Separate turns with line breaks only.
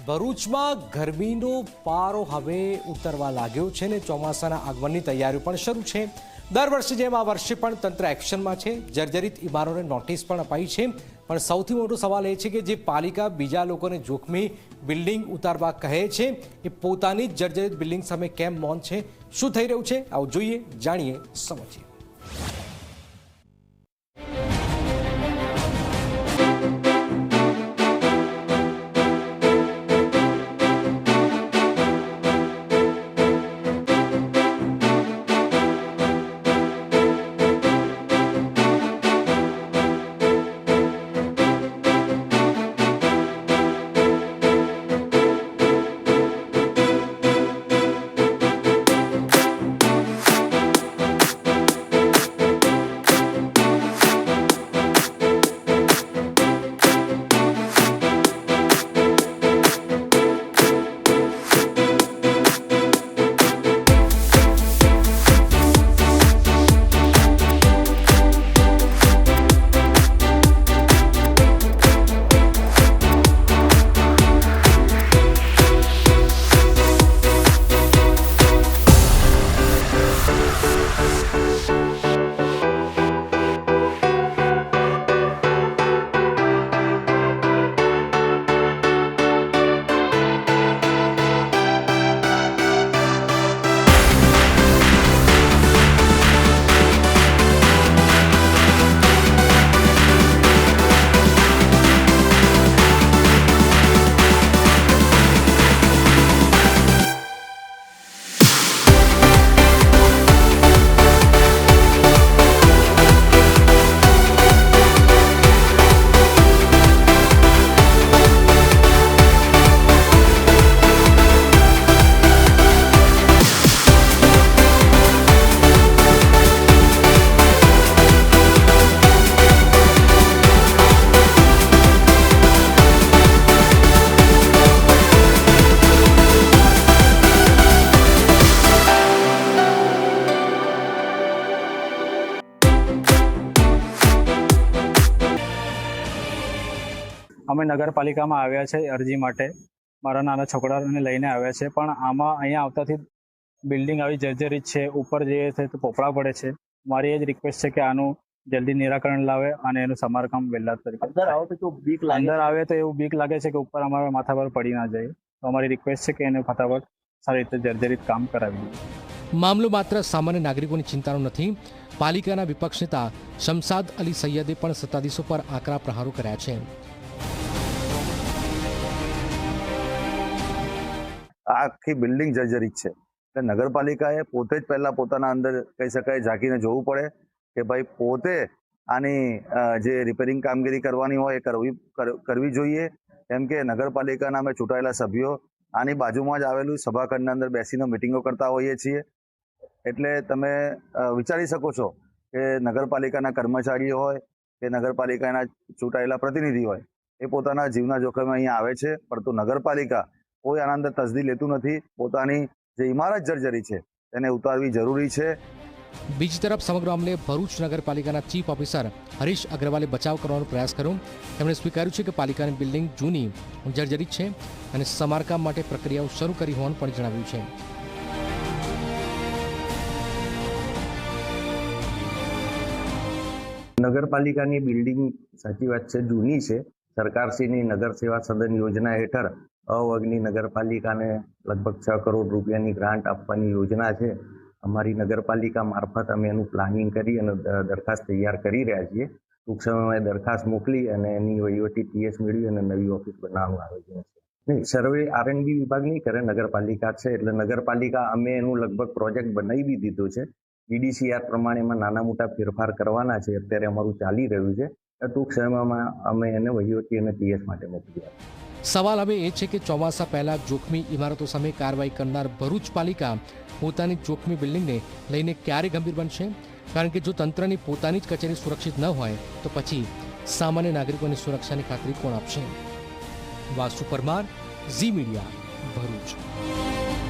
ભરૂચમાં ગરમીનો પારો હવે ઉતરવા લાગ્યો છે ને ચોમાસાના આગમનની તૈયારીઓ પણ શરૂ છે। દર વર્ષે જેમ આ વર્ષે પણ તંત્ર એક્શનમાં છે। જર્જરિત ઇમારતોને નોટિસ પણ અપાઈ છે, પણ સૌથી મોટો સવાલ એ છે કે જે પાલિકા બીજા લોકોને જોખમી બિલ્ડિંગ ઉતારવા કહે છે એ પોતાની જ જર્જરિત બિલ્ડિંગ સામે કેમ મૌન છે? શું થઈ રહ્યું છે આવું જોઈએ, જાણીએ, સમજીએ।
અમે નગરપાલિકામાં આવ્યા છે અરજી માટે। મારા નાના છોકરાઓને લઈને આવ્યા છે, પણ આમાં અહીંયા આવતાથી બિલ્ડિંગ આવી જર્જરિત છે, ઉપર જઈએ છે તો પોપડા પડે છે। મારી એ જ રિક્વેસ્ટ છે કે આનું જલ્દી નિરાકરણ લાવે અને એનું સમારકામ વહેલા તરીકે અંદર આવે તો એવું બીક લાગે છે કે ઉપર અમારા માથા પર પડી ના જાય, તો અમારી રિક્વેસ્ટ છે કે એને ફટાફટ સારી રીતે જર્જરિત કામ કરાવી દે।
મામલો માત્ર સામાન્ય નાગરિકોની ચિંતાનો નથી। પાલિકાના વિપક્ષ નેતા શમસાદ અલી સૈયદે પણ સત્તાધીશો પર આકરા પ્રહારો કર્યા છે।
આ આખી બિલ્ડિંગ જર્જરિત છે, એટલે નગરપાલિકાએ પોતે જ પહેલા પોતાના અંદર કહી શકાય ઝાંકીને જોવું પડે કે ભાઈ પોતે આની જે રિપેરિંગ કામગીરી કરવાની હોય એ કરવી જોઈએ। કેમ કે નગરપાલિકાના અમે ચૂંટાયેલા સભ્યો આની બાજુમાં જ આવેલું સભાખંડના અંદર બેસીને મિટિંગો કરતા હોઈએ છીએ, એટલે તમે વિચારી શકો છો કે નગરપાલિકાના કર્મચારીઓ હોય કે નગરપાલિકાના ચૂંટાયેલા પ્રતિનિધિ હોય એ પોતાના જીવના જોખમે અહીંયા આવે છે, પરંતુ નગરપાલિકા કોઈ આના અંદર તસદી લેતું નથી। પોતાની જે ઇમારત જર્જરી છે તેને ઉતારવી જરૂરી છે।
બીજી તરફ સમગ્ર મામલે ભરૂચ નગરપાલિકાના ચીફ ઓફિસર હરીશ અગ્રવાલે બચાવ કરવાનો પ્રયાસ કર્યો। તેમણે સ્વીકાર્યું છે કે પાલિકાની બિલ્ડિંગ જૂની જર્જરિત છે અને સમારકામ માટે પ્રક્રિયાઓ શરૂ કરી હોવાનું પણ જણાવ્યું છે।
નગરપાલિકાની બિલ્ડિંગ સાચી વાત છે, જૂની છે। સરકારશ્રીની નગર સેવા સદન યોજના હેઠળ અવગની નગરપાલિકાને લગભગ 6 કરોડ રૂપિયાની ગ્રાન્ટ આપવાની યોજના છે। અમારી નગરપાલિકા મારફત અમે એનું પ્લાનિંગ કરી અને દરખાસ્ત તૈયાર કરી રહ્યા છીએ। ટૂંક સમયમાં દરખાસ્ત મોકલી અને એની વહીવટી ટીએસ મેળવી અને નવી ઓફિસ બનાવવાનું આયોજન છે। નહીં, સર્વે આરએનબી વિભાગ નહીં કરે, નગરપાલિકા છે, એટલે નગરપાલિકા અમે એનું લગભગ પ્રોજેક્ટ બનાવી દીધું છે। ડીડીસીઆર પ્રમાણે એમાં નાના મોટા ફેરફાર કરવાના છે, અત્યારે અમારું ચાલી રહ્યું છે। ટૂંક સમયમાં અમે એને વહીવટી અને ટીએસ માટે મોકલી આપીશું।
સવાલ હવે એ છે કે ચોમાસા પહેલા જોખમી ઇમારતો સામે કાર્યવાહી કરનાર ભરૂચ પાલિકા પોતાની જોખમી બિલ્ડિંગને લઈને ક્યારે ગંભીર બનશે? કારણ કે જો તંત્રની પોતાની જ કચેરી સુરક્ષિત ન હોય તો પછી સામાન્ય નાગરિકોની સુરક્ષાની ખાતરી કોણ આપશે? વાસુ પરમાર, ઝી મીડિયા, ભરૂચ।